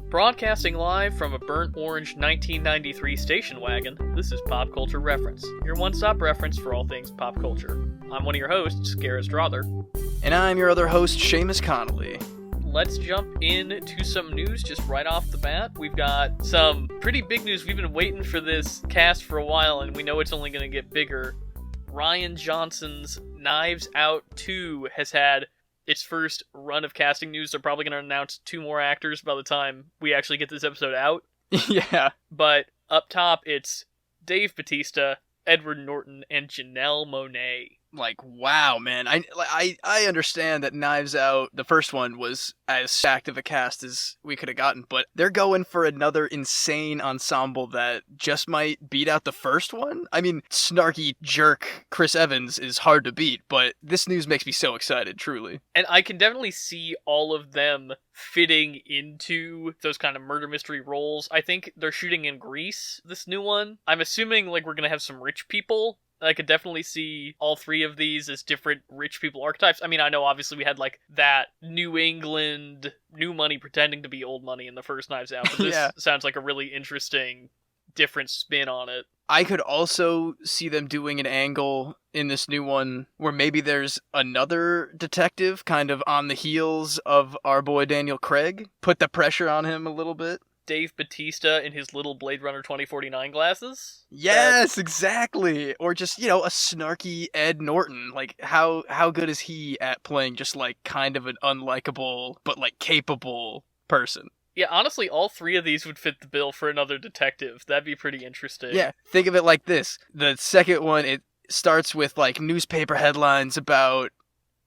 Broadcasting live from a burnt orange 1993 station wagon, this is Pop Culture Reference, your one-stop reference for all things pop culture. I'm one of your hosts, Garrett Strother. And I'm your other host, Seamus Connolly. Let's jump into some news just right off the bat. We've got some pretty big news. We've been waiting for this cast for a while, and we know it's only going to get bigger. Rian Johnson's Knives Out 2 has had its first run of casting news. They're probably going to announce 2 more actors by the time we actually get this episode out. Yeah. But up top, it's Dave Bautista, Edward Norton, and Janelle Monae. Like, wow, man. I understand that Knives Out, the first one, was as stacked of a cast as we could have gotten, but they're going for another insane ensemble that just might beat out the first one? I mean, snarky jerk Chris Evans is hard to beat, but this news makes me so excited, truly. And I can definitely see all of them fitting into those kind of murder mystery roles. I think they're shooting in Greece, this new one. I'm assuming, we're going to have some rich people. I could definitely see all 3 of these as different rich people archetypes. I mean, I know obviously we had that New England, new money pretending to be old money in the first Knives Out, but this sounds like a really interesting, different spin on it. I could also see them doing an angle in this new one where maybe there's another detective kind of on the heels of our boy Daniel Craig. Put the pressure on him a little bit. Dave Bautista in his little Blade Runner 2049 glasses. Yes, exactly. Or just, a snarky Ed Norton. How good is he at playing just kind of an unlikable but capable person? Yeah, honestly, all 3 of these would fit the bill for another detective. That'd be pretty interesting. Yeah, think of it like this. The second one, it starts with newspaper headlines about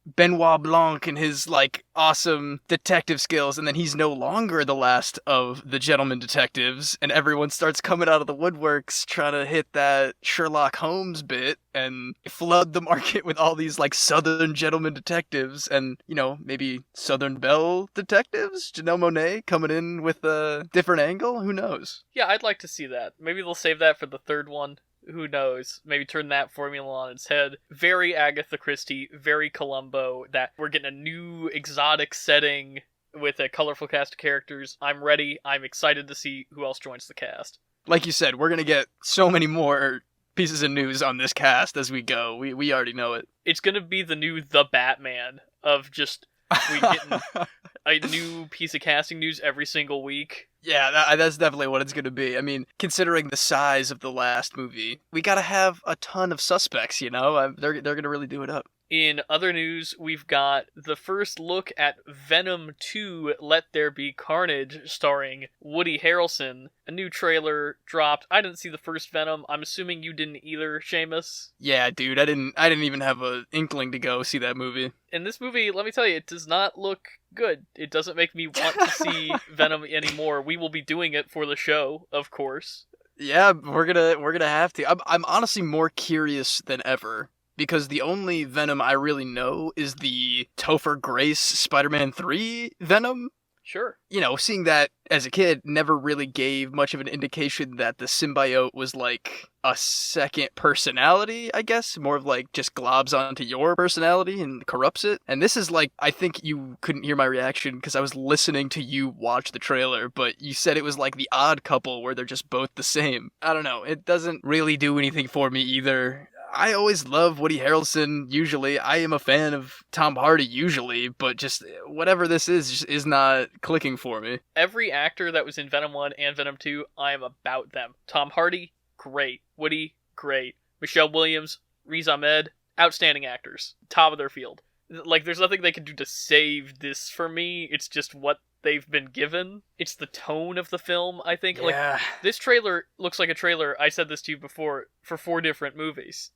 Benoit Blanc and his awesome detective skills, and then he's no longer the last of the gentleman detectives, and everyone starts coming out of the woodworks trying to hit that Sherlock Holmes bit and flood the market with all these southern gentleman detectives and maybe Southern Belle detectives. Janelle Monae coming in with a different angle. Who knows? Yeah, I'd like to see that. Maybe they'll save that for the third one. Who knows? Maybe turn that formula on its head. Very Agatha Christie, very Columbo, that we're getting a new exotic setting with a colorful cast of characters. I'm ready. I'm excited to see who else joins the cast. Like you said, we're going to get so many more pieces of news on this cast as we go. We already know it. It's going to be the new The Batman of just we getting a new piece of casting news every single week. Yeah, that's definitely what it's going to be. I mean, considering the size of the last movie, we got to have a ton of suspects, They're going to really do it up. In other news, we've got the first look at Venom 2, Let There Be Carnage, starring Woody Harrelson. A new trailer dropped. I didn't see the first Venom. I'm assuming you didn't either, Seamus? Yeah, dude, I didn't even have an inkling to go see that movie. In this movie, let me tell you, it does not look good. It doesn't make me want to see Venom anymore. We will be doing it for the show, of course. Yeah, we're gonna have to. I'm honestly more curious than ever, because the only Venom I really know is the Topher Grace Spider-Man 3 Venom. Sure. Seeing that as a kid never really gave much of an indication that the symbiote was a second personality, I guess. More of just globs onto your personality and corrupts it. And this is I think you couldn't hear my reaction because I was listening to you watch the trailer, but you said it was The Odd Couple where they're just both the same. I don't know. It doesn't really do anything for me either. I always love Woody Harrelson, usually. I am a fan of Tom Hardy, usually, but just whatever this is just is not clicking for me. Every actor that was in Venom 1 and Venom 2, I am about them. Tom Hardy, great. Woody, great. Michelle Williams, Riz Ahmed, outstanding actors. Top of their field. There's nothing they can do to save this for me. It's just what they've been given. It's the tone of the film, I think. Yeah. This trailer looks like a trailer, I said this to you before, for 4 different movies.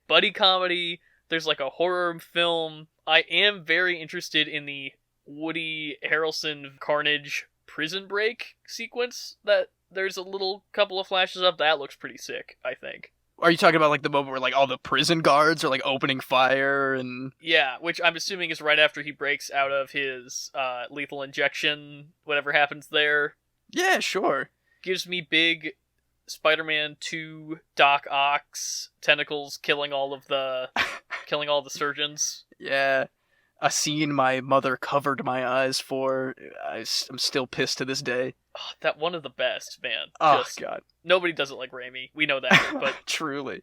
Buddy comedy, there's a horror film. I am very interested in the Woody Harrelson Carnage prison break sequence that there's a little couple of flashes of. That looks pretty sick, I think. Are you talking about the moment where all the prison guards are opening fire and... Yeah, which I'm assuming is right after he breaks out of his lethal injection, whatever happens there. Yeah, sure. Gives me big Spider-Man 2 Doc Ock tentacles killing all the surgeons. Yeah. a scene my mother covered my eyes for. I'm still pissed to this day. Oh, that one of the best, man. Oh God, nobody does it like Raimi. We know that, but truly.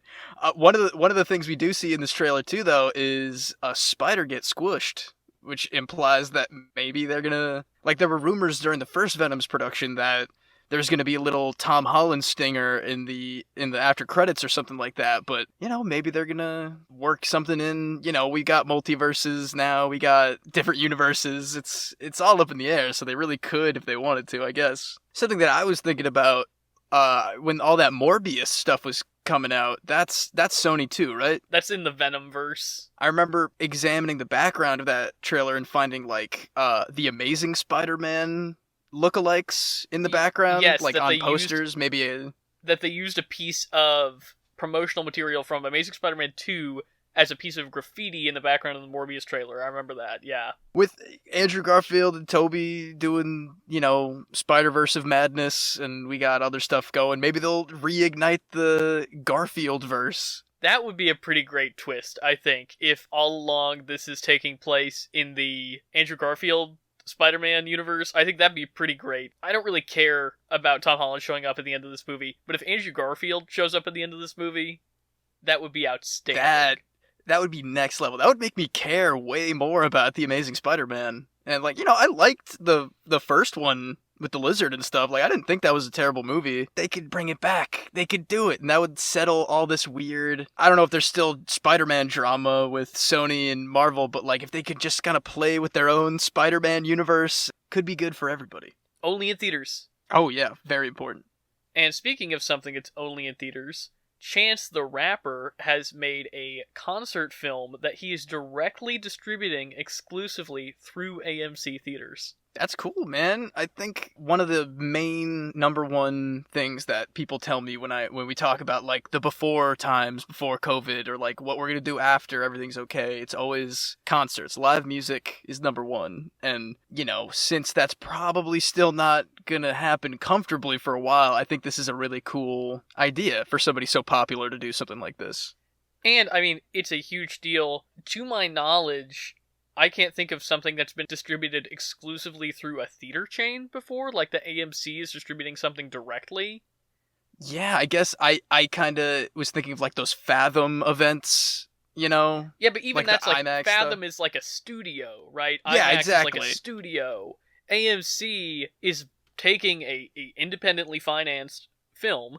One of the things we do see in this trailer too, though, is a spider get squished, which implies that maybe they're gonna, like, there were rumors during the first Venom's production that there's gonna be a little Tom Holland stinger in the after credits or something like that. But maybe they're gonna work something in. We got multiverses now, we got different universes. It's all up in the air, so they really could if they wanted to, I guess. Something that I was thinking about when all that Morbius stuff was coming out, that's Sony too, right? That's in the Venom verse. I remember examining the background of that trailer and finding like the Amazing Spider-Man lookalikes in the background, yes, like on posters, that they used a piece of promotional material from Amazing Spider-Man 2 as a piece of graffiti in the background of the Morbius trailer. I remember that, yeah. With Andrew Garfield and Tobey doing, Spider-Verse of Madness, and we got other stuff going. Maybe they'll reignite the Garfield verse. That would be a pretty great twist, I think, if all along this is taking place in the Andrew Garfield Spider-Man universe. I think that'd be pretty great. I don't really care about Tom Holland showing up at the end of this movie, but if Andrew Garfield shows up at the end of this movie, that would be outstanding. That would be next level. That would make me care way more about the Amazing Spider-Man. And I liked the first one with the lizard and stuff. Like, I didn't think that was a terrible movie. They could bring it back. They could do it, and that would settle all this weird, I don't know if there's still Spider-Man drama with Sony and Marvel, but like if they could just kind of play with their own Spider-Man universe, could be good for everybody. Only in theaters. Oh yeah, very important. And speaking of something that's only in theaters, Chance the Rapper has made a concert film that he is directly distributing exclusively through AMC theaters. That's cool, man. I think one of the main number one things that people tell me when we talk about like the before times, before COVID, or like what we're going to do after everything's okay, it's always concerts. Live music is number one. And, since that's probably still not going to happen comfortably for a while, I think this is a really cool idea for somebody so popular to do something like this. And, I mean, it's a huge deal. To my knowledge, I can't think of something that's been distributed exclusively through a theater chain before, like the AMC is distributing something directly. Yeah, I guess I kind of was thinking of like those Fathom events, Yeah, but even like that's like IMAX Fathom stuff. is like a studio, right? Yeah, IMAX exactly. is like a studio. AMC is taking a independently financed film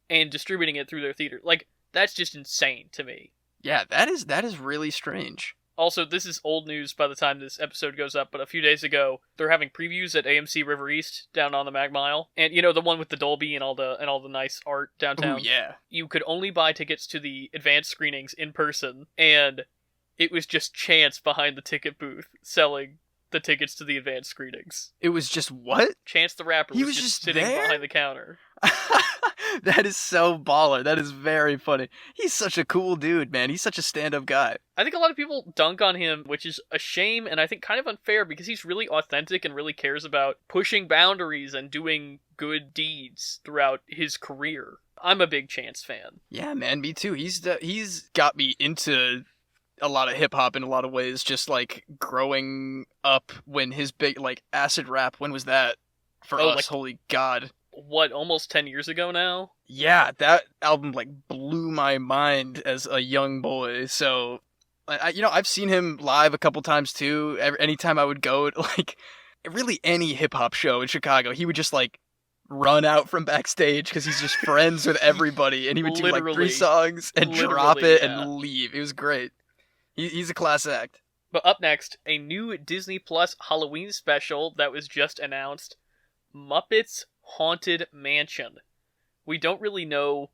and distributing it through their theater. Like, that's just insane to me. Yeah, that is really strange. Also, this is old news by the time this episode goes up, but a few days ago, they're having previews at AMC River East down on the Mag Mile. And the one with the Dolby and all the nice art downtown. Ooh, yeah. You could only buy tickets to the advanced screenings in person, and it was just Chance behind the ticket booth selling the tickets to the advanced screenings. It was just what? Chance the Rapper was just sitting there? behind the counter. That is so baller. That is very funny. He's such a cool dude, man. He's such a stand-up guy. I think a lot of people dunk on him, which is a shame, and I think kind of unfair, because he's really authentic and really cares about pushing boundaries and doing good deeds throughout his career. I'm a big Chance fan. Yeah, man, me too. He's got me into a lot of hip-hop in a lot of ways, just like growing up when his big, like, acid rap, when was that for us? Like, holy God. What, almost 10 years ago now? Yeah, that album like blew my mind as a young boy. So, I've seen him live a couple times too. Anytime I would go, like, really any hip hop show in Chicago, he would just like run out from backstage because he's just friends with everybody, and he would do like 3 songs and drop it and leave. It was great. He's a class act. But up next, a new Disney Plus Halloween special that was just announced: Muppets Haunted Mansion. We don't really know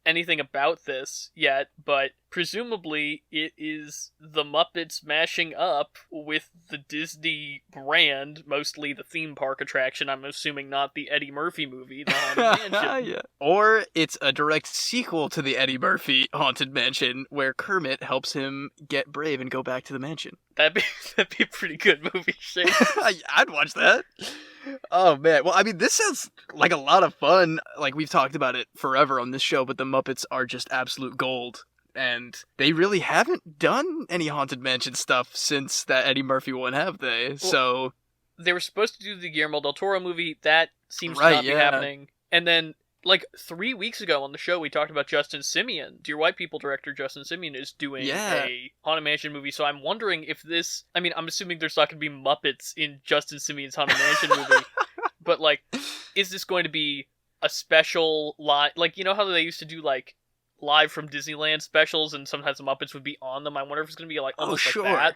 anything about this yet, but presumably it is the Muppets mashing up with the Disney brand, mostly the theme park attraction. I'm assuming not the Eddie Murphy movie, the Haunted Mansion. Yeah. Or it's a direct sequel to the Eddie Murphy Haunted Mansion, where Kermit helps him get brave and go back to the mansion. That'd be a pretty good movie, Shane. I'd watch that. Oh, man. Well, I mean, this sounds like a lot of fun. Like, we've talked about it forever on this show, but the Muppets are just absolute gold. and they really haven't done any Haunted Mansion stuff since that Eddie Murphy one, have they? Well, so they were supposed to do the Guillermo del Toro movie. That seems to Right, not be yeah. happening. And then, like 3 weeks ago on the show, we talked about Justin Simien. Dear White People director Justin Simien is doing a Haunted Mansion movie. So I'm wondering if this... I mean, I'm assuming there's not going to be Muppets in Justin Simien's Haunted Mansion movie. But, like, is this going to be a special live... Like, you know how they used to do, like, live from Disneyland specials and sometimes the Muppets would be on them? I wonder if it's going to be, like, almost sure. like that.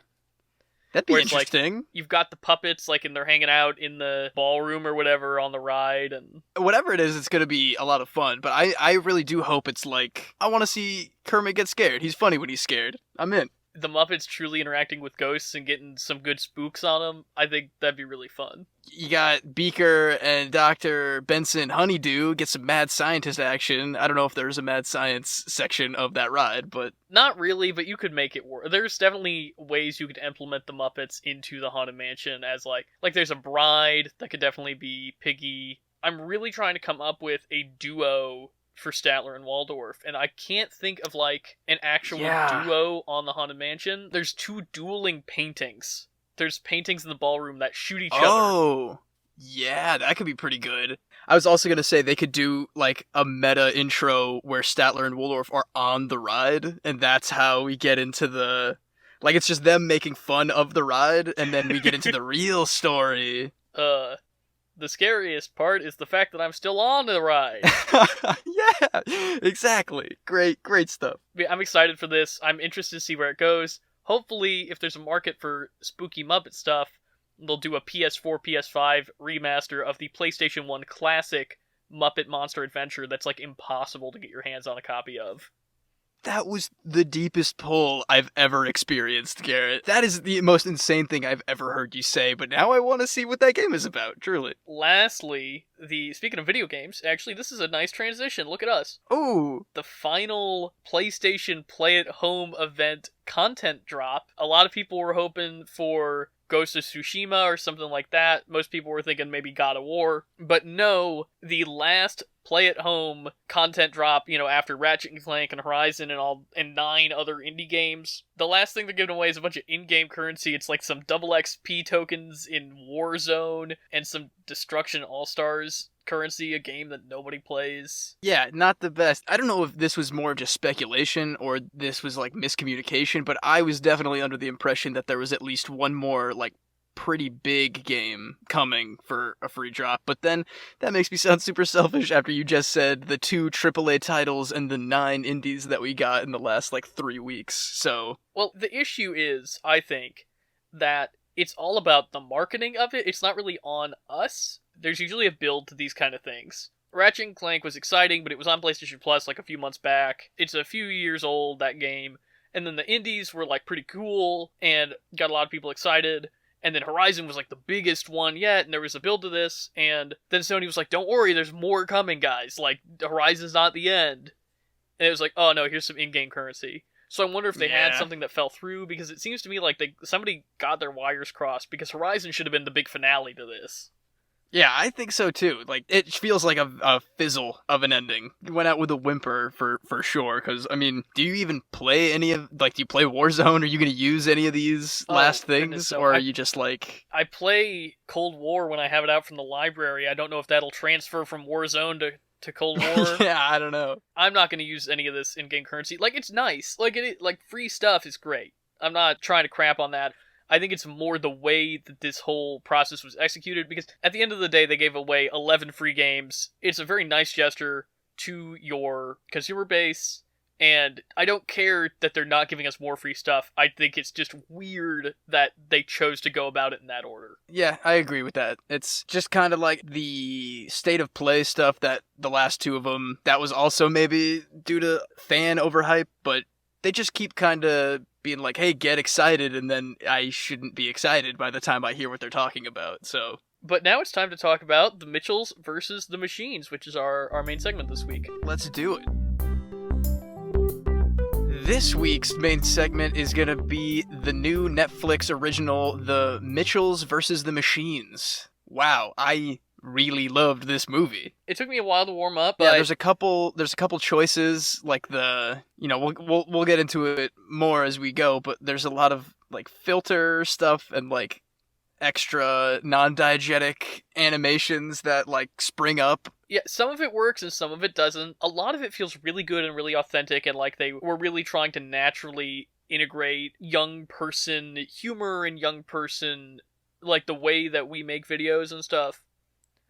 That'd be Where it's, like, interesting. You've got the puppets, like, and they're hanging out in the ballroom or whatever on the ride, and... Whatever it is, it's going to be a lot of fun. But I really do hope it's like, I want to see Kermit get scared. He's funny when he's scared. I'm in. The Muppets truly interacting with ghosts and getting some good spooks on them, I think that'd be really fun. You got Beaker and Dr. Benson Honeydew get some mad scientist action. I don't know if there's a mad science section of that ride, but... Not really, but you could make it work. There's definitely ways you could implement the Muppets into the Haunted Mansion as, like there's a bride that could definitely be Piggy. I'm really trying to come up with a duo for Statler and Waldorf, and I can't think of, like, an actual duo on the Haunted Mansion. There's 2 dueling paintings. There's paintings in the ballroom that shoot each other. Oh, yeah, that could be pretty good. I was also going to say they could do, like, a meta intro where Statler and Waldorf are on the ride, and that's how we get into the... Like, it's just them making fun of the ride, and then we get into the real story. The scariest part is the fact that I'm still on the ride. Yeah, exactly. Great stuff. I'm excited for this. I'm interested to see where it goes. Hopefully, if there's a market for spooky Muppet stuff, they'll do a PS4, PS5 remaster of the PlayStation 1 classic Muppet Monster Adventure that's, like, impossible to get your hands on a copy of. That was the deepest pull I've ever experienced, Garrett. That is the most insane thing I've ever heard you say, but now I want to see what that game is about, truly. Lastly, speaking of video games, actually, this is a nice transition. Look at us. Ooh. The final PlayStation Play at Home event content drop. A lot of people were hoping for Ghost of Tsushima or something like that. Most people were thinking maybe God of War. But no, the last Play at Home content drop, after Ratchet and Clank and Horizon and 9 other indie games. The last thing they're giving away is a bunch of in-game currency. It's like some double XP tokens in Warzone and some Destruction All-Stars currency, a game that nobody plays. Yeah, not the best. I don't know if this was more just speculation or this was like miscommunication, but I was definitely under the impression that there was at least one more like pretty big game coming for a free drop. But then that makes me sound super selfish after you just said the 2 AAA titles and the 9 indies that we got in the last like 3 weeks. So, well, the issue is, I think, that it's all about the marketing of it. It's not really on us. There's usually a build to these kind of things. Ratchet and Clank was exciting, but it was on PlayStation Plus like a few months back. It's a few years old, that game. And then the indies were like pretty cool and got a lot of people excited. And then Horizon was like the biggest one yet, and there was a build to this. And then Sony was like, don't worry, there's more coming, guys. Like, Horizon's not the end. And it was like, oh no, here's some in-game currency. So I wonder if they had something that fell through, because it seems to me like somebody got their wires crossed, because Horizon should have been the big finale to this. Yeah, I think so too. Like, it feels like a fizzle of an ending. It went out with a whimper for sure. Because, I mean, do you even play any of, like, do you play Warzone? Are you going to use any of these last things? Goodness, no. Or are you just like... I play Cold War when I have it out from the library. I don't know if that'll transfer from Warzone to Cold War. Yeah, I don't know. I'm not going to use any of this in-game currency. Like, it's nice. Like, free stuff is great. I'm not trying to crap on that. I think it's more the way that this whole process was executed, because at the end of the day, they gave away 11 free games. It's a very nice gesture to your consumer base, and I don't care that they're not giving us more free stuff. I think it's just weird that they chose to go about it in that order. Yeah, I agree with that. It's just kind of like the state of play stuff that the last 2 of them, that was also maybe due to fan overhype, but they just keep kind of being like, hey, get excited, and then I shouldn't be excited by the time I hear what they're talking about, so... But now it's time to talk about the Mitchells versus the Machines, which is our main segment this week. Let's do it. This week's main segment is going to be the new Netflix original, The Mitchells versus the Machines. Wow, I really loved this movie. It took me a while to warm up, but Yeah, there's a couple choices, like we'll get into it more as we go, but there's a lot of like filter stuff and like extra non-diegetic animations that like spring up. yeah, some of it works and some of it doesn't. A lot of it feels really good and really authentic, and like they were really trying to naturally integrate young person humor and young person, like the way that we make videos and stuff,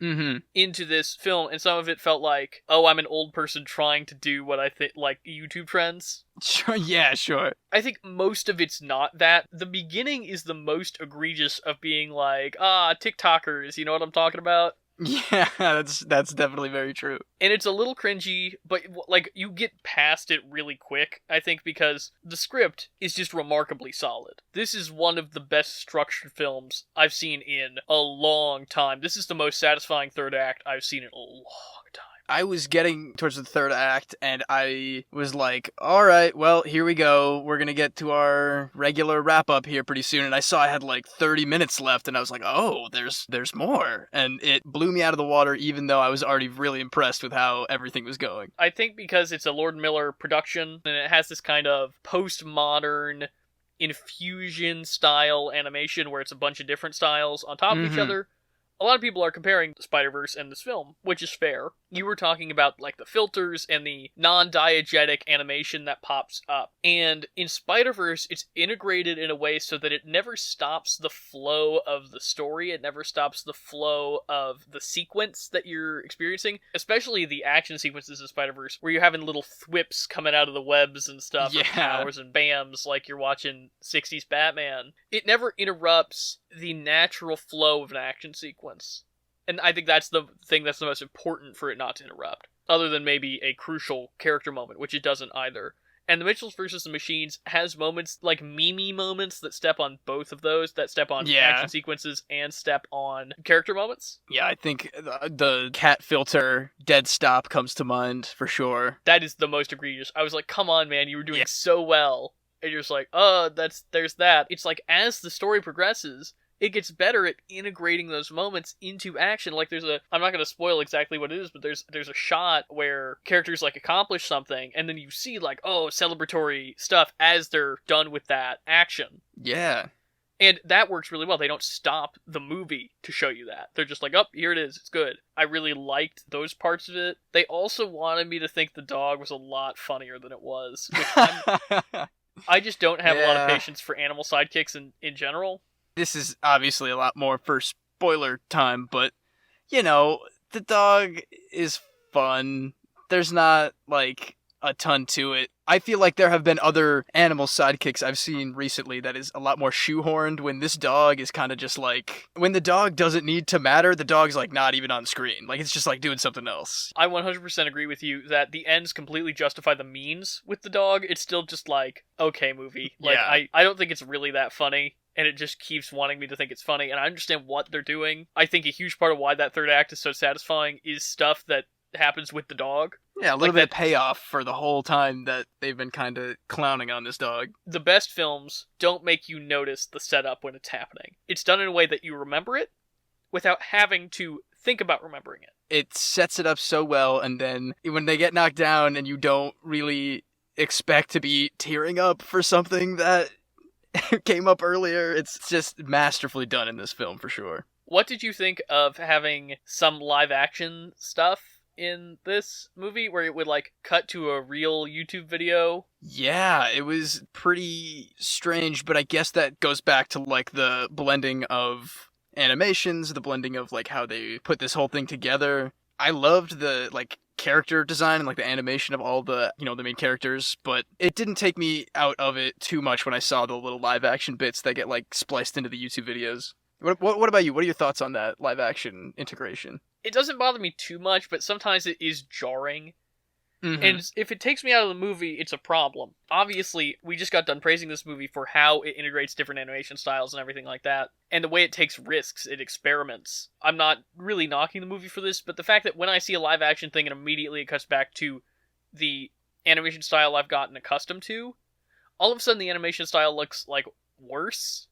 into this film. And some of it felt like, oh, I'm an old person trying to do what I think, like YouTube trends. Sure, yeah, sure. I think most of it's not that. The beginning is the most egregious of being like, TikTokers, you know what I'm talking about? Yeah, that's definitely very true. And it's a little cringy, but like you get past it really quick, I think, because the script is just remarkably solid. This is one of the best structured films I've seen in a long time. This is the most satisfying third act I've seen in a long time. I was getting towards the third act, and I was like, all right, well, here we go. We're going to get to our regular wrap-up here pretty soon. And I saw I had like 30 minutes left, and I was like, oh, there's more. And it blew me out of the water, even though I was already really impressed with how everything was going. I think because it's a Lord Miller production, and it has this kind of postmodern infusion style animation where it's a bunch of different styles on top of each other. A lot of people are comparing Spider-Verse and this film, which is fair. You were talking about like the filters and the non-diegetic animation that pops up. And in Spider-Verse, it's integrated in a way so that it never stops the flow of the story. It never stops the flow of the sequence that you're experiencing, especially the action sequences of Spider-Verse, where you're having little thwips coming out of the webs and stuff, yeah, and powers and bams like you're watching 60s Batman. It never interrupts the natural flow of an action sequence. And I think that's the thing that's the most important for it not to interrupt. Other than maybe a crucial character moment, which it doesn't either. And The Mitchells vs. the Machines has moments, like Mimi moments, that step on both of those, that step on action sequences and step on character moments. Yeah, I think the cat filter dead stop comes to mind for sure. That is the most egregious. I was like, come on, man, you were doing so well. And you're just like, there's that. It's like, as the story progresses, it gets better at integrating those moments into action. Like I'm not going to spoil exactly what it is, but there's a shot where characters like accomplish something, and then you see like, celebratory stuff as they're done with that action. Yeah. And that works really well. They don't stop the movie to show you that. They're just like, here it is. It's good. I really liked those parts of it. They also wanted me to think the dog was a lot funnier than it was, which I just don't have a lot of patience for animal sidekicks in general. This is obviously a lot more for spoiler time, but, the dog is fun. There's not, like, a ton to it. I feel like there have been other animal sidekicks I've seen recently that is a lot more shoehorned, when this dog is kind of just like, when the dog doesn't need to matter, the dog's like not even on screen. Like, it's just like doing something else. I 100% agree with you that the ends completely justify the means with the dog. It's still just like, okay, movie. Like, yeah. I don't think it's really that funny. And it just keeps wanting me to think it's funny. And I understand what they're doing. I think a huge part of why that third act is so satisfying is stuff that happens with the dog. Yeah, a little bit of payoff for the whole time that they've been kind of clowning on this dog. The best films don't make you notice the setup when it's happening. It's done in a way that you remember it without having to think about remembering it. It sets it up so well, and then when they get knocked down and you don't really expect to be tearing up for something that came up earlier, it's just masterfully done in this film for sure. What did you think of having some live action stuff in this movie where it would like cut to a real YouTube video? Yeah, it was pretty strange, but I guess that goes back to like the blending of animations, the blending of like how they put this whole thing together. I loved the like character design and like the animation of all the, the main characters, but it didn't take me out of it too much when I saw the little live action bits that get like spliced into the YouTube videos. What about you? What are your thoughts on that live action integration? It doesn't bother me too much, but sometimes it is jarring. Mm-hmm. And if it takes me out of the movie, it's a problem. Obviously, we just got done praising this movie for how it integrates different animation styles and everything like that, and the way it takes risks, it experiments. I'm not really knocking the movie for this, but the fact that when I see a live action thing and immediately it cuts back to the animation style I've gotten accustomed to, all of a sudden the animation style looks like worse.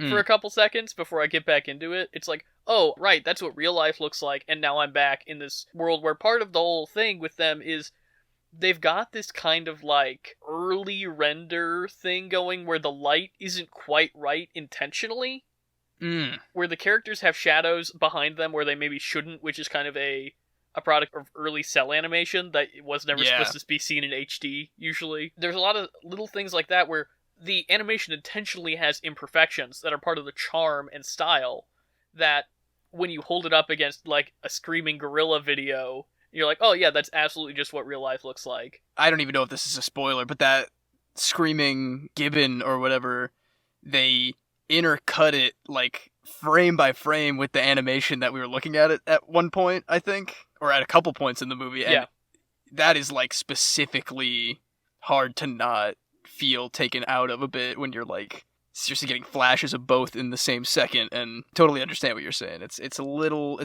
for a couple seconds before I get back into it. It's like, oh, right, that's what real life looks like, and now I'm back in this world where part of the whole thing with them is they've got this kind of, like, early render thing going where the light isn't quite right intentionally. Where the characters have shadows behind them where they maybe shouldn't, which is kind of a product of early cell animation that was never supposed to be seen in HD, usually. There's a lot of little things like that where the animation intentionally has imperfections that are part of the charm and style that when you hold it up against, like, a screaming gorilla video, you're like, oh yeah, that's absolutely just what real life looks like. I don't even know if this is a spoiler, but that screaming gibbon or whatever, they intercut it, like, frame by frame with the animation that we were looking at it at one point, I think, or at a couple points in the movie, and that is, like, specifically hard to not feel taken out of a bit when you're, like, seriously getting flashes of both in the same second, and totally understand what you're saying. It's a little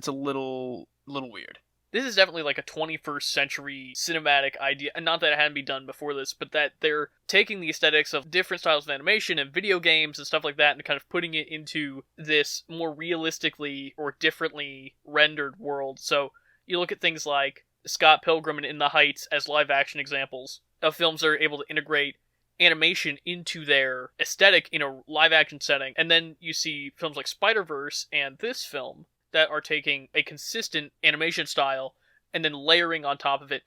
weird. This is definitely like a 21st century cinematic idea, and not that it hadn't been done before this, but that they're taking the aesthetics of different styles of animation and video games and stuff like that and kind of putting it into this more realistically or differently rendered world. So you look at things like Scott Pilgrim and In the Heights as live action examples of films that are able to integrate animation into their aesthetic in a live action setting, and then you see films like Spider-Verse and this film that are taking a consistent animation style and then layering on top of it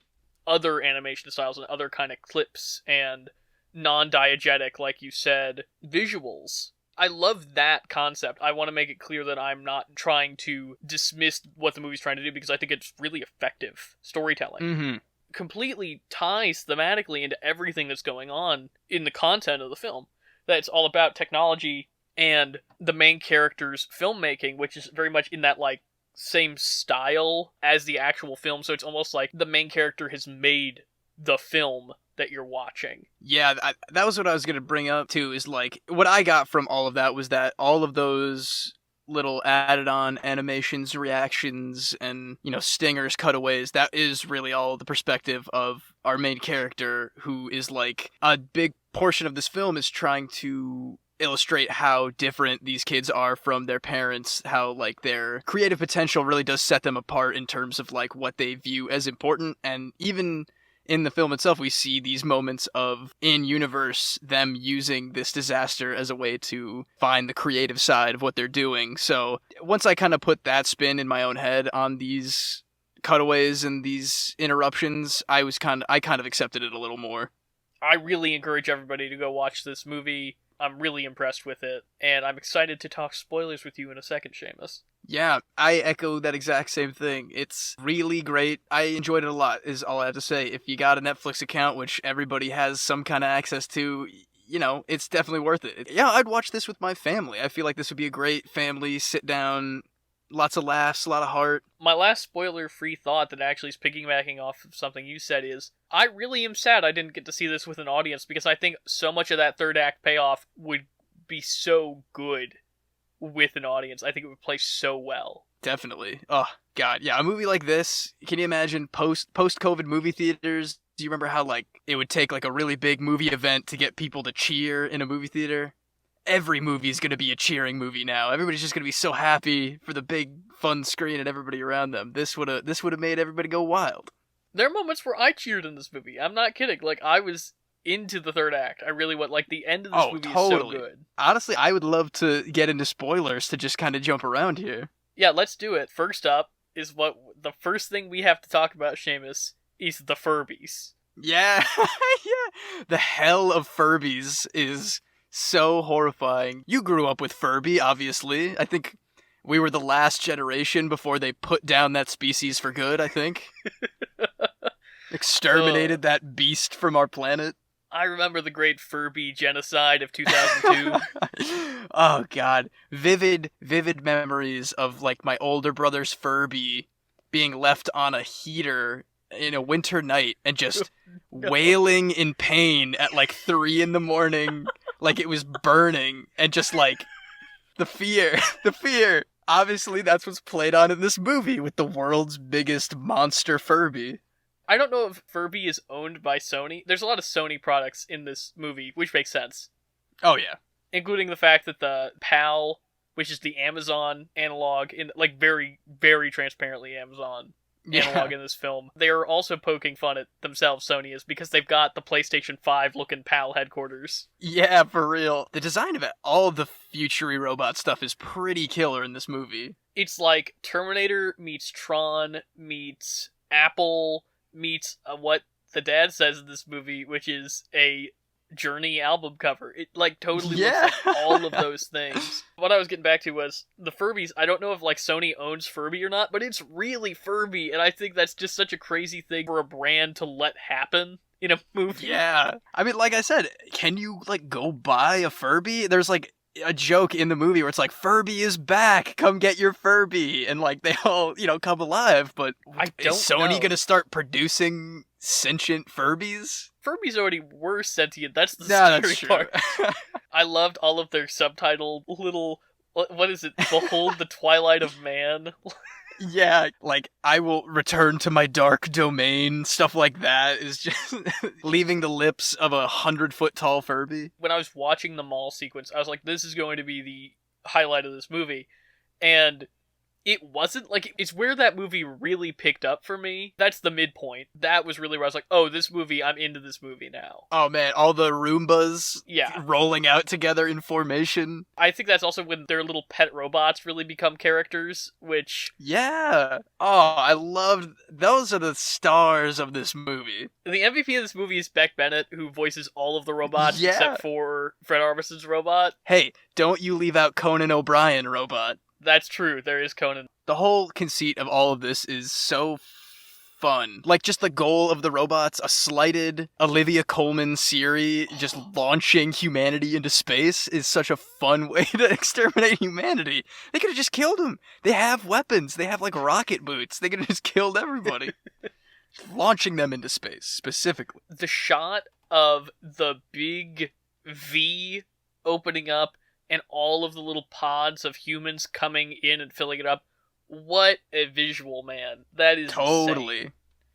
other animation styles and other kind of clips and non-diegetic, like you said, visuals. I love that concept. I want to make it clear that I'm not trying to dismiss what the movie's trying to do because I think it's really effective storytelling. Completely ties thematically into everything that's going on in the content of the film. That it's all about technology and the main character's filmmaking, which is very much in that, like, same style as the actual film, so it's almost like the main character has made the film that you're watching. Yeah, that was what I was going to bring up, too, is, like, what I got from all of that was that all of those little added-on animations, reactions, and, you know, stingers, cutaways, that is really all the perspective of our main character, who is, like, a big portion of this film is trying to illustrate how different these kids are from their parents, how, like, their creative potential really does set them apart in terms of, like, what they view as important. And even in the film itself, we see these moments of, in-universe, them using this disaster as a way to find the creative side of what they're doing. So once I kind of put that spin in my own head on these cutaways and these interruptions, I kind of accepted it a little more. I really encourage everybody to go watch this movie. I'm really impressed with it, and I'm excited to talk spoilers with you in a second, Seamus. Yeah, I echo that exact same thing. It's really great. I enjoyed it a lot, is all I have to say. If you got a Netflix account, which everybody has some kind of access to, you know, it's definitely worth it. Yeah, I'd watch this with my family. I feel like this would be a great family sit-down, lots of laughs, a lot of heart. My last spoiler-free thought that actually is piggybacking off of something you said is, I really am sad I didn't get to see this with an audience, because I think so much of that third act payoff would be so good with an audience. I think it would play so well. Definitely. Oh, God. Yeah, a movie like this, can you imagine post-COVID movie theaters? Do you remember how, like, it would take, like, a really big movie event to get people to cheer in a movie theater? Every movie is going to be a cheering movie now. Everybody's just going to be so happy for the big, fun screen and everybody around them. This would have made everybody go wild. There are moments where I cheered in this movie. I'm not kidding. Like, I was into the third act. I really went, like, the end of this movie totally. is so good. Honestly, I would love to get into spoilers to just kind of jump around here. Yeah, let's do it. First up is what the first thing we have to talk about, Seamus, is the Furbies. Yeah, yeah. The hell of Furbies is so horrifying. You grew up with Furby, obviously. I think we were the last generation before they put down that species for good, I think. Exterminated that beast from our planet. I remember the great Furby genocide of 2002. Oh, God. Vivid memories of, like, my older brother's Furby being left on a heater in a winter night and just wailing in pain at, like, 3 a.m, like it was burning, and just, like, the fear. Obviously, that's what's played on in this movie with the world's biggest monster Furby. I don't know if Furby is owned by Sony. There's a lot of Sony products in this movie, which makes sense. Oh, yeah. including the fact that the PAL, which is the Amazon analog, in like very, very transparently Amazon analog in this film, they are also poking fun at themselves, Sony is, because they've got the PlayStation 5 looking PAL headquarters. Yeah, for real. The design of it, all of the future robot stuff is pretty killer in this movie. It's like Terminator meets Tron meets Apple meets what the dad says in this movie, which is a Journey album cover. It like totally looks like all of those things. What I was getting back to was the Furbies. I don't know if like Sony owns Furby or not, but it's really Furby, and I think that's just such a crazy thing for a brand to let happen in a movie. Yeah. I mean, like I said, can you like go buy a Furby? There's like a joke in the movie where it's like, Furby is back, come get your Furby, and like they all, come alive, but is Sony gonna start producing sentient Furbies? Furbies already were sentient, that's the scary part. I loved all of their subtitle little, what is it, Behold the Twilight of Man? Yeah, like, I will return to my dark domain, stuff like that is just leaving the lips of 100-foot tall Furby. When I was watching the mall sequence, I was like, this is going to be the highlight of this movie. And it wasn't. Like, it's where that movie really picked up for me. That's the midpoint. That was really where I was like, oh, this movie, I'm into this movie now. Oh man, all the Roombas rolling out together in formation. I think that's also when their little pet robots really become characters, which... Yeah. Oh, I loved... Those are the stars of this movie. The MVP of this movie is Beck Bennett, who voices all of the robots except for Fred Armisen's robot. Hey, don't you leave out Conan O'Brien robot. That's true, there is Conan. The whole conceit of all of this is so fun. Like, just the goal of the robots, a slighted Olivia Colman Siri just launching humanity into space is such a fun way to exterminate humanity. They could have just killed them. They have weapons. They have, like, rocket boots. They could have just killed everybody. Launching them into space, specifically. The shot of the big V opening up and all of the little pods of humans coming in and filling it up. What a visual, man. That is totally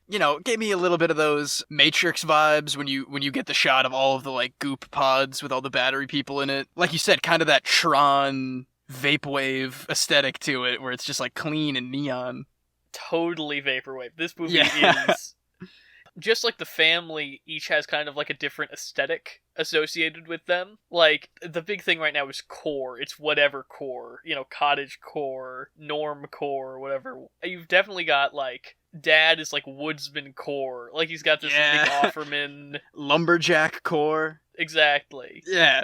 insane. Gave me a little bit of those Matrix vibes when you get the shot of all of the like goop pods with all the battery people in it. Like you said, kind of that Tron vaporwave aesthetic to it where it's just like clean and neon. Totally vaporwave. This movie is just like the family each has kind of like a different aesthetic associated with them. Like, the big thing right now is core. It's whatever core. Cottage core, norm core, whatever. You've definitely got, like, dad is like woodsman core. Like, he's got this big Offerman. Lumberjack core. Exactly. Yeah.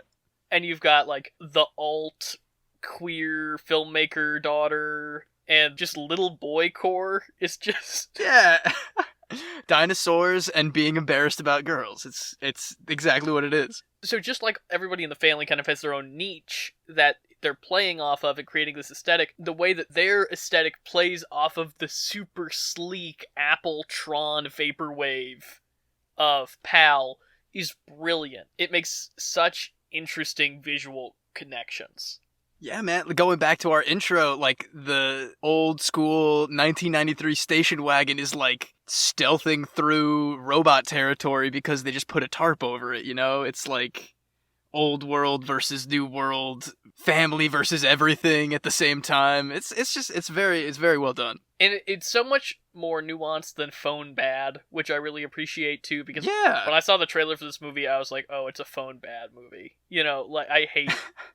And you've got, like, the alt queer filmmaker daughter, and just little boy core is just... Yeah. Dinosaurs and being embarrassed about girls. It's exactly what it is. So just like everybody in the family kind of has their own niche that they're playing off of and creating this aesthetic, the way that their aesthetic plays off of the super sleek Apple Tron vaporwave of PAL is brilliant. It makes such interesting visual connections. Yeah, man, going back to our intro, like, the old school 1993 station wagon is, like, stealthing through robot territory because they just put a tarp over it, It's like old world versus new world, family versus everything at the same time. It's very well done. And it's so much more nuanced than Phone Bad, which I really appreciate too, because when I saw the trailer for this movie, I was like, oh, it's a Phone Bad movie. Like, I hate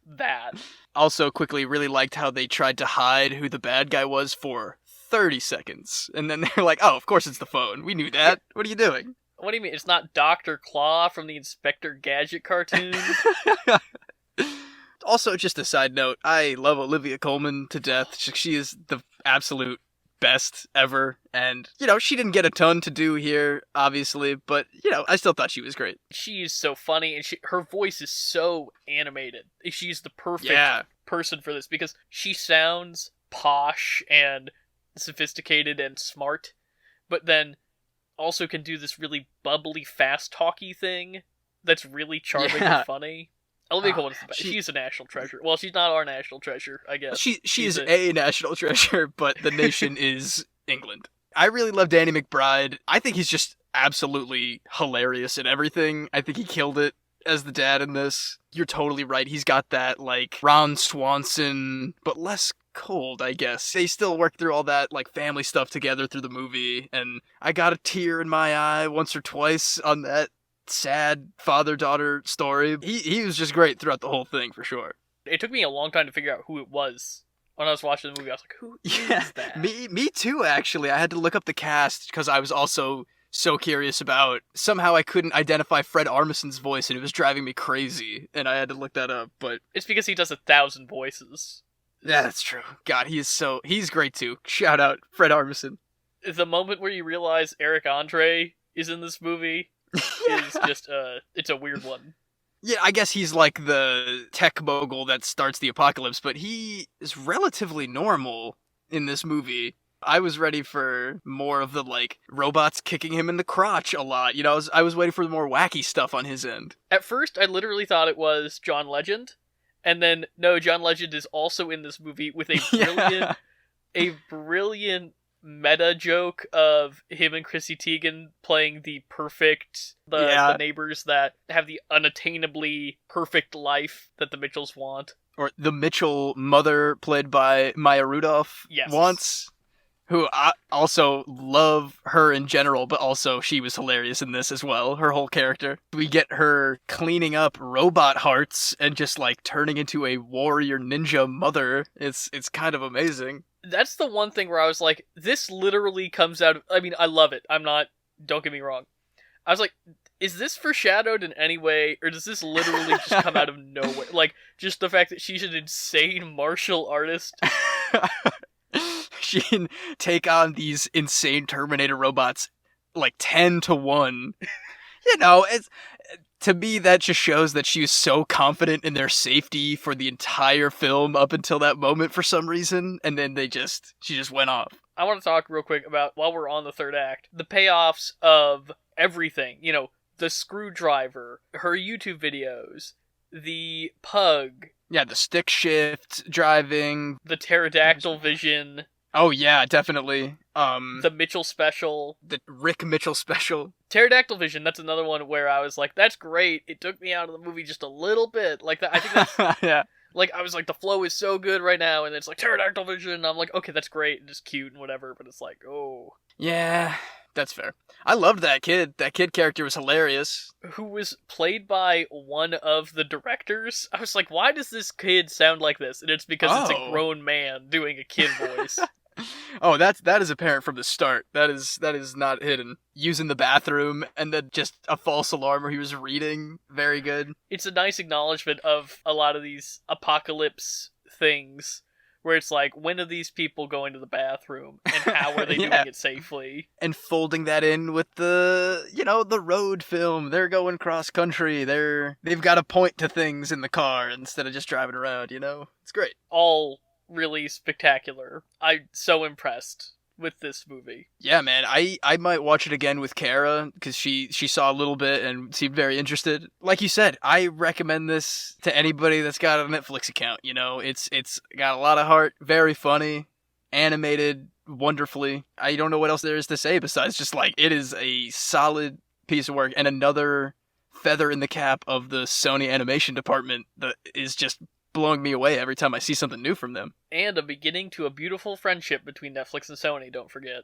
that. Also, quickly, really liked how they tried to hide who the bad guy was for 30 seconds. And then they're like, oh, of course it's the phone. We knew that. What are you doing? What do you mean? It's not Dr. Claw from the Inspector Gadget cartoon? Also, just a side note, I love Olivia Colman to death. She is the absolute best ever. And, she didn't get a ton to do here, obviously, but, I still thought she was great. She is so funny, and her voice is so animated. She's the perfect person for this, because she sounds posh and sophisticated and smart, but then also can do this really bubbly, fast-talky thing that's really charming and funny. Olivia Colman is the best. She's a national treasure. Well, she's not our national treasure, I guess. She's a national treasure, but the nation is England. I really love Danny McBride. I think he's just absolutely hilarious in everything. I think he killed it as the dad in this. You're totally right. He's got that, like, Ron Swanson, but less cold, I guess. They still work through all that, like, family stuff together through the movie, and I got a tear in my eye once or twice on that sad father-daughter story. He was just great throughout the whole thing, for sure. It took me a long time to figure out who it was. When I was watching the movie, I was like, who is that? Me too, actually. I had to look up the cast, because I was also so curious about. Somehow I couldn't identify Fred Armisen's voice, and it was driving me crazy, and I had to look that up, but... It's because he does 1,000 voices. Yeah, that's true. God, he's great too. Shout out, Fred Armisen. The moment where you realize Eric Andre is in this movie is just, it's a weird one. Yeah, I guess he's like the tech mogul that starts the apocalypse, but he is relatively normal in this movie. I was ready for more of the, like, robots kicking him in the crotch a lot. You know, I was waiting for more wacky stuff on his end. At first, I literally thought it was John Legend, and then, no, John Legend is also in this movie with a brilliant meta joke of him and Chrissy Teigen playing the neighbors that have the unattainably perfect life that the Mitchells want. Or the Mitchell mother, played by Maya Rudolph, wants. Who I also love her in general, but also she was hilarious in this as well, her whole character. We get her cleaning up robot hearts and just, like, turning into a warrior ninja mother. It's kind of amazing. That's the one thing where I was like, this literally comes out of... I mean, I love it. Don't get me wrong. I was like, is this foreshadowed in any way, or does this literally just come out of nowhere? Like, just the fact that she's an insane martial artist... She can take on these insane Terminator robots like 10 to 1. You know, to me, that just shows that she was so confident in their safety for the entire film up until that moment for some reason, and then she just went off. I want to talk real quick about, while we're on the third act, the payoffs of everything. You know, the screwdriver, her YouTube videos, the pug. Yeah, the stick shift driving. The pterodactyl vision. Oh yeah, definitely. The Mitchell special. The Rick Mitchell special. Pterodactyl vision, that's another one where I was like, that's great. It took me out of the movie just a little bit. Like that, I think that's... yeah. Like, I was like, the flow is so good right now, and it's like, pterodactyl vision, and I'm like, okay, that's great, and just cute and whatever, but it's like, oh. Yeah, that's fair. I loved that kid. That kid character was hilarious. Who was played by one of the directors. I was like, why does this kid sound like this? And it's because it's a grown man doing a kid voice. Oh, that is apparent from the start. That is not hidden. Using the bathroom and then just a false alarm where he was reading. Very good. It's a nice acknowledgement of a lot of these apocalypse things where it's like, when are these people going to the bathroom and how are they doing it safely? And folding that in with the road film. They're going cross country. They've got to point to things in the car instead of just driving around, you know? It's great. All really spectacular. I'm so impressed with this movie. Yeah, man. I might watch it again with Kara because she saw a little bit and seemed very interested. Like you said, I recommend this to anybody that's got a Netflix account. You know, it's got a lot of heart, very funny, animated wonderfully. I don't know what else there is to say besides just like it is a solid piece of work and another feather in the cap of the Sony animation department that is just blowing me away every time I see something new from them. And a beginning to a beautiful friendship between Netflix and Sony, don't forget.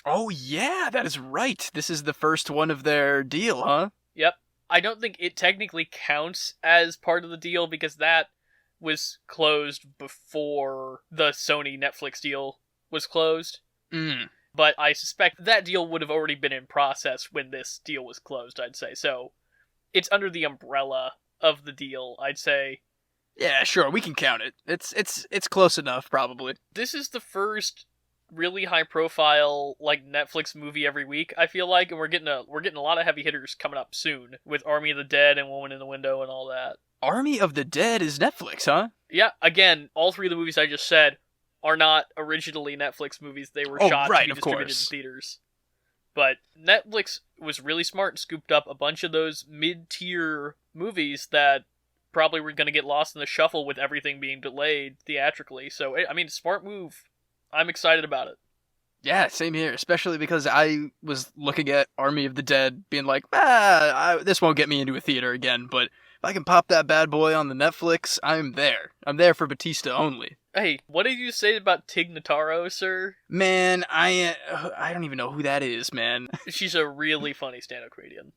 Oh yeah, that is right. This is the first one of their deal, huh? Yep. I don't think it technically counts as part of the deal because that was closed before the Sony Netflix deal was closed. But I suspect that deal would have already been in process when this deal was closed, I'd say. So it's under the umbrella of the deal, I'd say. Yeah, sure, we can count it. It's close enough, probably. This is the first really high-profile like Netflix movie every week, I feel like, and we're getting a lot of heavy hitters coming up soon with Army of the Dead and Woman in the Window and all that. Army of the Dead is Netflix, huh? Yeah, again, all three of the movies I just said are not originally Netflix movies. They were shot to be distributed in theaters. But Netflix was really smart and scooped up a bunch of those mid-tier movies that probably were going to get lost in the shuffle with everything being delayed theatrically. So, I mean, smart move. I'm excited about it. Yeah, same here, especially because I was looking at Army of the Dead being like, this won't get me into a theater again, but if I can pop that bad boy on the Netflix, I'm there. I'm there for Bautista only. Hey, what did you say about Tig Notaro, sir? Man, I don't even know who that is, man. She's a really funny stand-up comedian.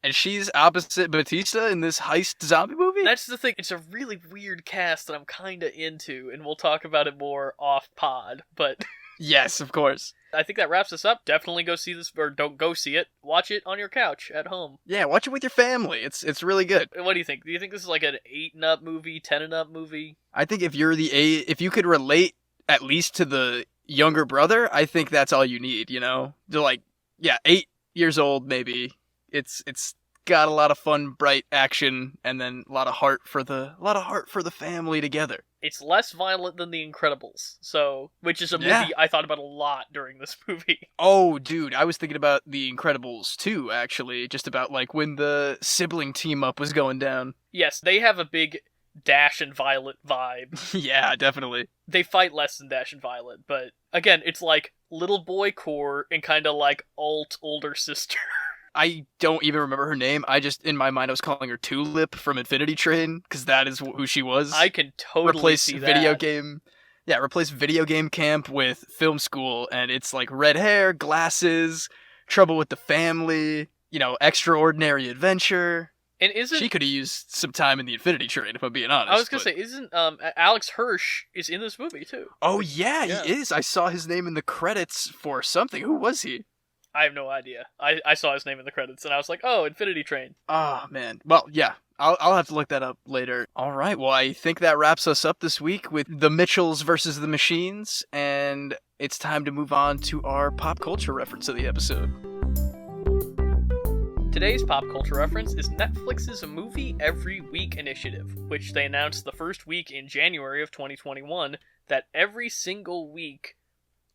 And she's opposite Bautista in this heist zombie movie? That's the thing. It's a really weird cast that I'm kinda into, and we'll talk about it more off-pod, but... Yes, of course. I think that wraps us up. Definitely go see this, or don't go see it. Watch it on your couch at home. Yeah, watch it with your family. It's really good. What do you think? Do you think this is like an 8-and-up movie, 10-and-up movie? I think if you could relate at least to the younger brother, I think that's all you need, you know? They're like, 8 years old maybe. It's got a lot of fun, bright action, and then a lot of heart for the family together. It's less violent than The Incredibles, which is a movie I thought about a lot during this movie. Oh, dude, I was thinking about The Incredibles too, actually, just about like when the sibling team up was going down. Yes, they have a big Dash and Violet vibe. Yeah, definitely. They fight less than Dash and Violet, but again, it's like little boy core and kind of like alt older sister. I don't even remember her name. In my mind, I was calling her Tulip from Infinity Train, because that is who she was. I can totally see that. Replace video game camp with film school, and it's like red hair, glasses, trouble with the family, extraordinary adventure. And she could have used some time in the Infinity Train, if I'm being honest. I was gonna say, isn't Alex Hirsch is in this movie too? Oh yeah, he is. I saw his name in the credits for something. Who was he? I have no idea. I saw his name in the credits, and I was like, oh, Infinity Train. Oh, man. Well, yeah. I'll have to look that up later. All right. Well, I think that wraps us up this week with the Mitchells versus the Machines, and it's time to move on to our pop culture reference of the episode. Today's pop culture reference is Netflix's Movie Every Week initiative, which they announced the first week in January of 2021 that every single week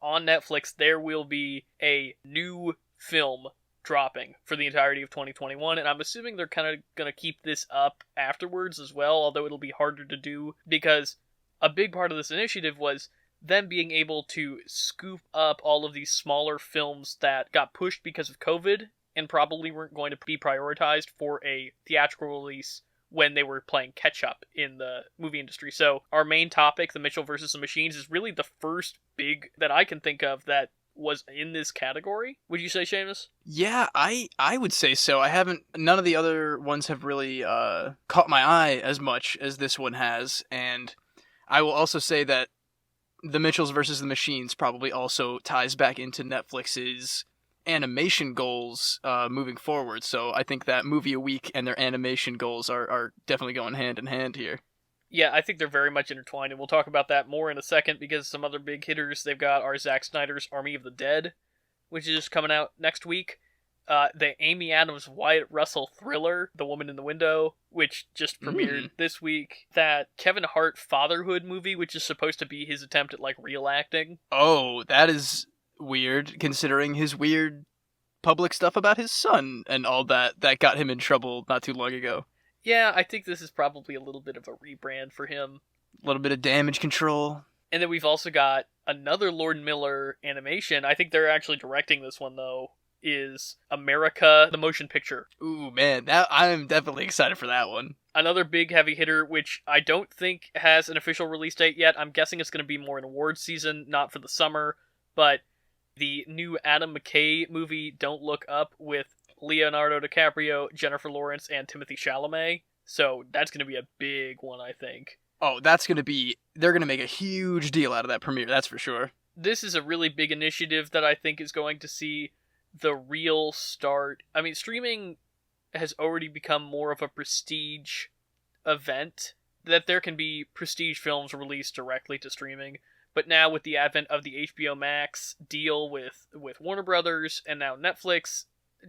on Netflix, there will be a new film dropping for the entirety of 2021, and I'm assuming they're kind of going to keep this up afterwards as well, although it'll be harder to do, because a big part of this initiative was them being able to scoop up all of these smaller films that got pushed because of COVID, and probably weren't going to be prioritized for a theatrical release when they were playing catch-up in the movie industry. So our main topic, the Mitchell versus the Machines, is really the first big that I can think of that was in this category. Would you say, Seamus? Yeah, I would say so. None of the other ones have really caught my eye as much as this one has, and I will also say that the Mitchells versus the Machines probably also ties back into Netflix's animation goals moving forward, so I think that movie a week and their animation goals are definitely going hand in hand here. Yeah, I think they're very much intertwined, and we'll talk about that more in a second, because some other big hitters they've got are Zack Snyder's Army of the Dead, which is coming out next week, the Amy Adams Wyatt Russell thriller, The Woman in the Window, which just premiered this week, that Kevin Hart fatherhood movie, which is supposed to be his attempt at like real acting. Oh, that is weird, considering his weird public stuff about his son and all that got him in trouble not too long ago. Yeah, I think this is probably a little bit of a rebrand for him. A little bit of damage control. And then we've also got another Lord Miller animation. I think they're actually directing this one, though, is America, the motion picture. Ooh, man, I'm definitely excited for that one. Another big heavy hitter, which I don't think has an official release date yet. I'm guessing it's going to be more in awards season, not for the summer, but the new Adam McKay movie, Don't Look Up, with Leonardo DiCaprio, Jennifer Lawrence, and Timothée Chalamet. So that's going to be a big one, I think. Oh, they're going to make a huge deal out of that premiere, that's for sure. This is a really big initiative that I think is going to see the real start. I mean, streaming has already become more of a prestige event, that there can be prestige films released directly to streaming. But now with the advent of the HBO Max deal with Warner Brothers and now Netflix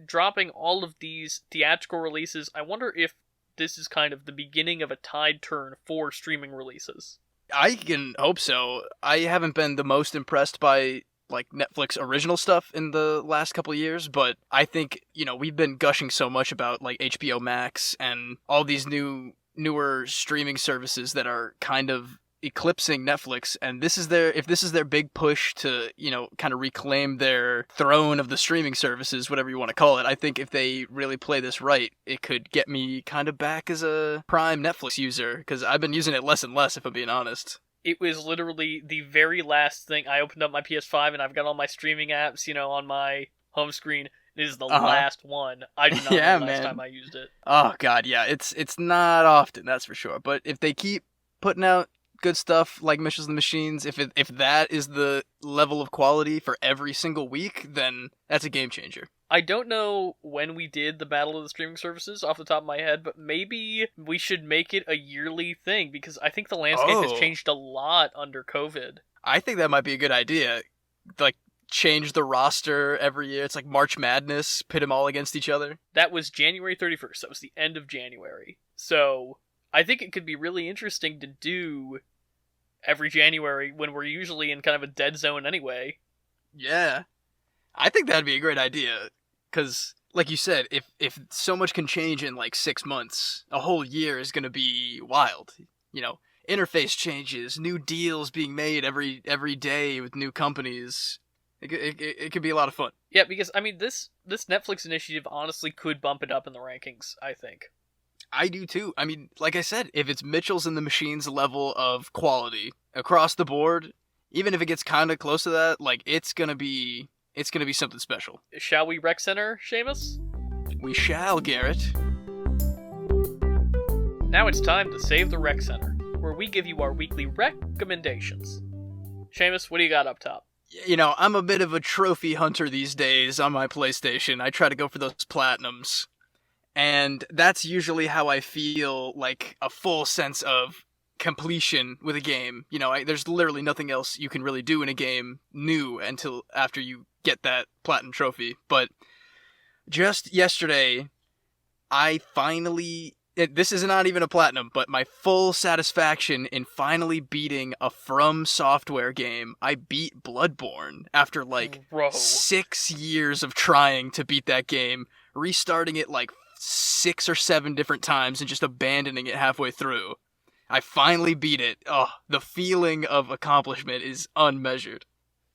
dropping all of these theatrical releases, I wonder if this is kind of the beginning of a tide turn for streaming releases. I can hope so. I haven't been the most impressed by like Netflix original stuff in the last couple of years, but I think, we've been gushing so much about like HBO Max and all these newer streaming services that are kind of eclipsing Netflix, and if this is their big push to, kind of reclaim their throne of the streaming services, whatever you want to call it, I think if they really play this right, it could get me kind of back as a Prime Netflix user, because I've been using it less and less, if I'm being honest. It was literally the very last thing. I opened up my PS5 and I've got all my streaming apps, on my home screen. It is the last one. I do not know the last time I used it. Oh god, yeah, it's not often, that's for sure. But if they keep putting out good stuff like Missions of the Machines, if that is the level of quality for every single week, then that's a game changer. I don't know when we did the Battle of the Streaming Services off the top of my head, but maybe we should make it a yearly thing, because I think the landscape has changed a lot under COVID. I think that might be a good idea. Like, change the roster every year. It's like March Madness, pit them all against each other. That was January 31st. That was the end of January. So I think it could be really interesting to do every January when we're usually in kind of a dead zone anyway. Yeah. I think that'd be a great idea, because, like you said, if so much can change in like 6 months, a whole year is going to be wild. Interface changes, new deals being made every day with new companies. It could be a lot of fun. Yeah, because, this Netflix initiative honestly could bump it up in the rankings, I think. I do too. Like I said, if it's Mitchell's and the Machines level of quality across the board, even if it gets kind of close to that, like, it's gonna be something special. Shall we rec center, Seamus? We shall, Garrett. Now it's time to save the rec center, where we give you our weekly recommendations. Seamus, what do you got up top? I'm a bit of a trophy hunter these days on my PlayStation. I try to go for those platinums. And that's usually how I feel like a full sense of completion with a game. There's literally nothing else you can really do in a game new until after you get that platinum trophy. But just yesterday, I finally... This is not even a platinum, but my full satisfaction in finally beating a From Software game. I beat Bloodborne after 6 years of trying to beat that game, restarting it 6 or 7 different times and just abandoning it halfway through. I finally beat it. Oh, the feeling of accomplishment is unmeasured.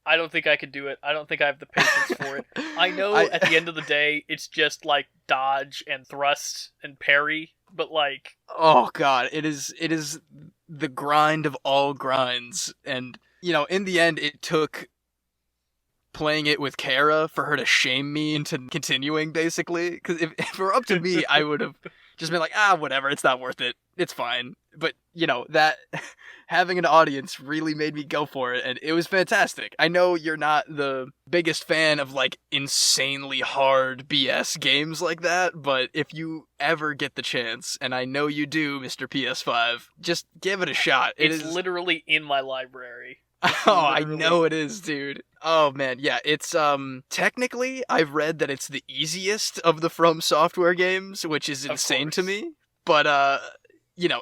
I don't think I could do it. I don't think I have the patience for it. I know at the end of the day, it's just dodge and thrust and parry, but oh god, it is the grind of all grinds. And, in the end, it took playing it with Kara for her to shame me into continuing, basically. Because if it were up to me, I would have just been like, whatever, it's not worth it. It's fine. But, that having an audience really made me go for it, and it was fantastic. I know you're not the biggest fan of, insanely hard BS games like that, but if you ever get the chance, and I know you do, Mr. PS5, just give it a shot. It's literally in my library. I know it is, dude. Oh, man, yeah, it's, technically, I've read that it's the easiest of the From Software games, which is insane to me, but,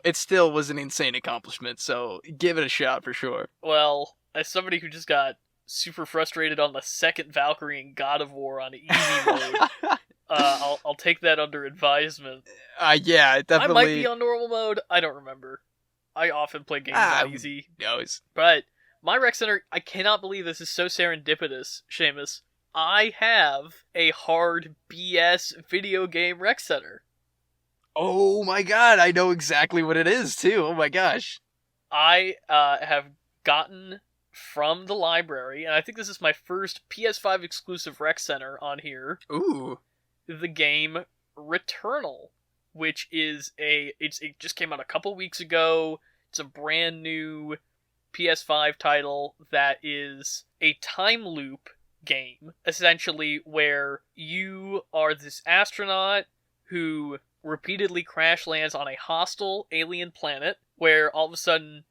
it still was an insane accomplishment, so give it a shot for sure. Well, as somebody who just got super frustrated on the second Valkyrie in God of War on easy mode, I'll take that under advisement. Yeah, definitely. I might be on normal mode, I don't remember. I often play games on easy. Knows. But my rec center, I cannot believe this is so serendipitous, Seamus. I have a hard BS video game rec center. Oh my god, I know exactly what it is, too. Oh my gosh. I have gotten from the library, and I think this is my first PS5 exclusive rec center on here. Ooh. The game Returnal, which is it just came out a couple weeks ago. It's a brand new PS5 title that is a time loop game, essentially, where you are this astronaut who repeatedly crash lands on a hostile alien planet, where all of a sudden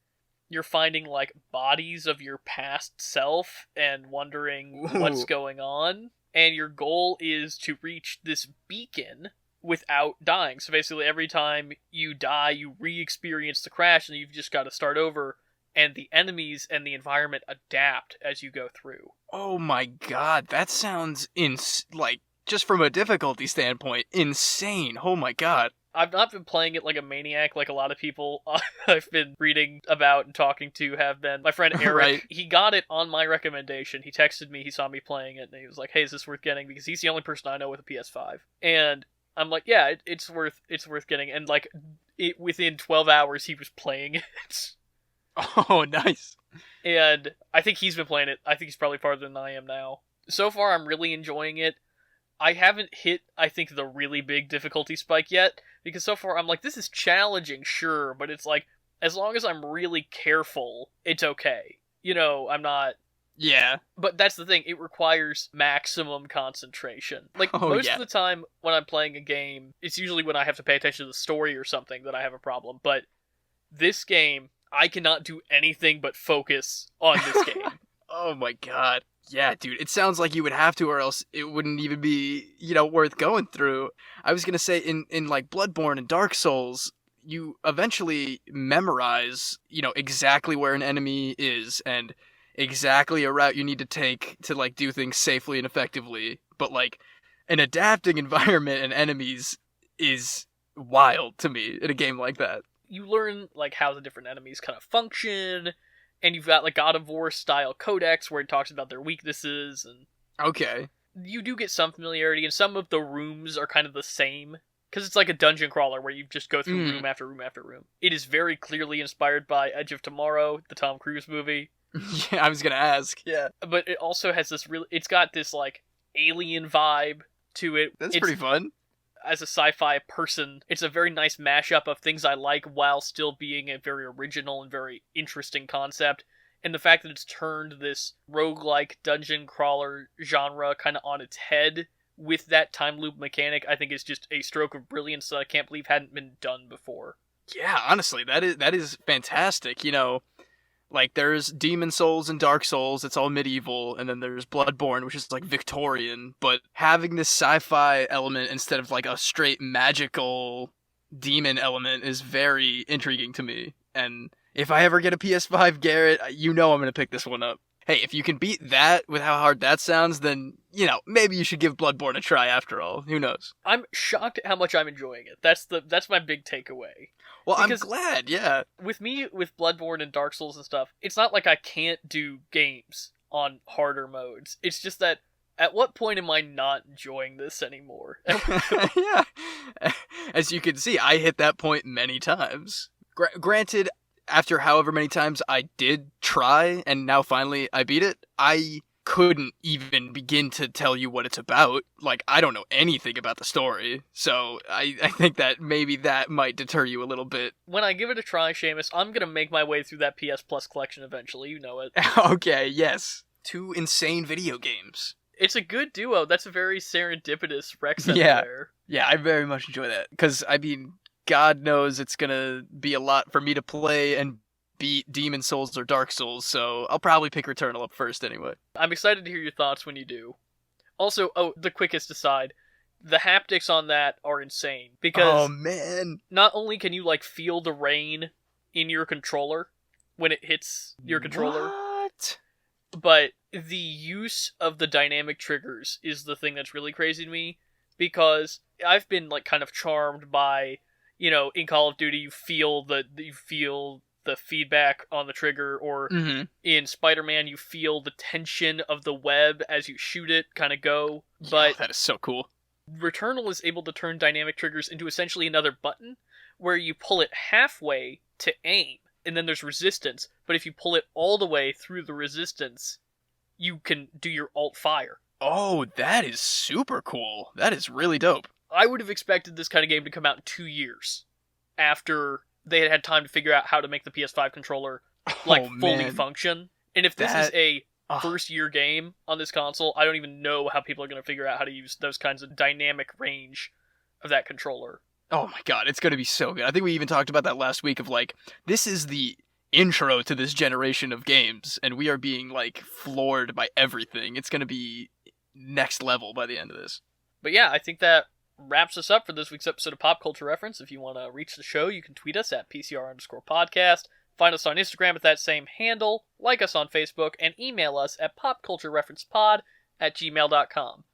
you're finding bodies of your past self and wondering what's going on, and your goal is to reach this beacon without dying. So basically every time you die, you re-experience the crash, and you've just got to start over, and the enemies and the environment adapt as you go through. Oh my god, that sounds just from a difficulty standpoint, insane. Oh my god. I've not been playing it like a maniac like a lot of people I've been reading about and talking to have been. My friend Eric, Right. he got it on my recommendation. He texted me, he saw me playing it, and he was like, hey, is this worth getting? Because he's the only person I know with a PS5. And I'm like, yeah, it's worth getting. And like, within 12 hours, he was playing it. Oh, nice. And I think he's been playing it. I think he's probably farther than I am now. So far, I'm really enjoying it. I haven't hit, I think, the really big difficulty spike yet, because so far I'm like, this is challenging, sure, but it's like, as long as I'm really careful, it's okay. You know, I'm not... Yeah. But that's the thing, it requires maximum concentration. Like, most of the time when I'm playing a game, it's usually when I have to pay attention to the story or something that I have a problem, but this game, I cannot do anything but focus on this game. Oh my god. Yeah, dude, it sounds like you would have to, or else it wouldn't even be, worth going through. I was gonna say, in like Bloodborne and Dark Souls, you eventually memorize, exactly where an enemy is, and exactly a route you need to take to, like, do things safely and effectively. But, like, an adapting environment and enemies is wild to me in a game like that. You learn, like, how the different enemies kind of function, and you've got, like, God of War style codex where it talks about their weaknesses, and... Okay. You do get some familiarity, and some of the rooms are kind of the same, because it's like a dungeon crawler where you just go through room after room after room. It is very clearly inspired by Edge of Tomorrow, the Tom Cruise movie. Yeah, I was gonna ask, yeah. But it also has this really... It's got this, like, alien vibe to it. That's pretty fun. As a sci-fi person, it's a very nice mashup of things I like while still being a very original and very interesting concept. And the fact that it's turned this roguelike dungeon crawler genre kind of on its head with that time loop mechanic, I think is just a stroke of brilliance that I can't believe hadn't been done before. Yeah, honestly, that is fantastic. Like, there's Demon Souls and Dark Souls, it's all medieval, and then there's Bloodborne, which is, like, Victorian, but having this sci-fi element instead of, like, a straight magical demon element is very intriguing to me. And if I ever get a PS5, Garrett, I'm gonna pick this one up. Hey, if you can beat that with how hard that sounds, then, maybe you should give Bloodborne a try after all. Who knows? I'm shocked at how much I'm enjoying it. That's my big takeaway. Well, because I'm glad, yeah. With me, with Bloodborne and Dark Souls and stuff, it's not like I can't do games on harder modes. It's just that, at what point am I not enjoying this anymore? Yeah. As you can see, I hit that point many times. Granted, after however many times I did try, and now finally I beat it, I couldn't even begin to tell you what it's about. Like, I don't know anything about the story, so I think that maybe that might deter you a little bit. When I give it a try, Seamus, I'm gonna make my way through that PS Plus collection eventually, you know it. Okay, yes. 2 insane video games. It's a good duo. That's a very serendipitous Rex there. Yeah, I very much enjoy that, because, God knows it's gonna be a lot for me to play and beat Demon Souls or Dark Souls, so I'll probably pick Returnal up first anyway. I'm excited to hear your thoughts when you do. Also, the quickest aside, the haptics on that are insane, because... Oh, man! Not only can you, like, feel the rain in your controller when it hits your controller... What? But the use of the dynamic triggers is the thing that's really crazy to me, because I've been, like, kind of charmed by... in Call of Duty, you feel the feedback on the trigger, or in Spider-Man, you feel the tension of the web as you shoot it kind of go. But that is so cool. Returnal is able to turn dynamic triggers into essentially another button, where you pull it halfway to aim, and then there's resistance. But if you pull it all the way through the resistance, you can do your alt fire. Oh, that is super cool. That is really dope. I would have expected this kind of game to come out in 2 years after they had had time to figure out how to make the PS5 controller fully function. And if this is a first year game on this console, I don't even know how people are going to figure out how to use those kinds of dynamic range of that controller. Oh my god, it's going to be so good. I think we even talked about that last week of, like, this is the intro to this generation of games, and we are being, like, floored by everything. It's going to be next level by the end of this. But yeah, I think that wraps us up for this week's episode of Pop Culture Reference. If you want to reach the show, you can tweet us at PCR_podcast, find us on Instagram at that same handle, like us on Facebook, and email us at popculturereferencepod@gmail.com.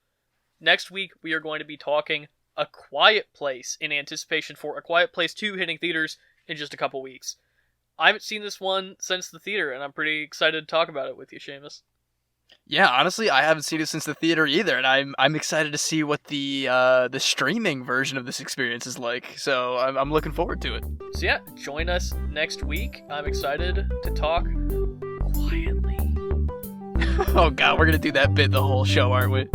Next week, we are going to be talking A Quiet Place in anticipation for A Quiet Place 2 hitting theaters in just a couple weeks. I haven't seen this one since the theater, and I'm pretty excited to talk about it with you, Seamus. Yeah, honestly, I haven't seen it since the theater either, and I'm excited to see what the streaming version of this experience is like. So I'm looking forward to it. So yeah, join us next week. I'm excited to talk quietly. Oh god, we're gonna do that bit the whole show, aren't we?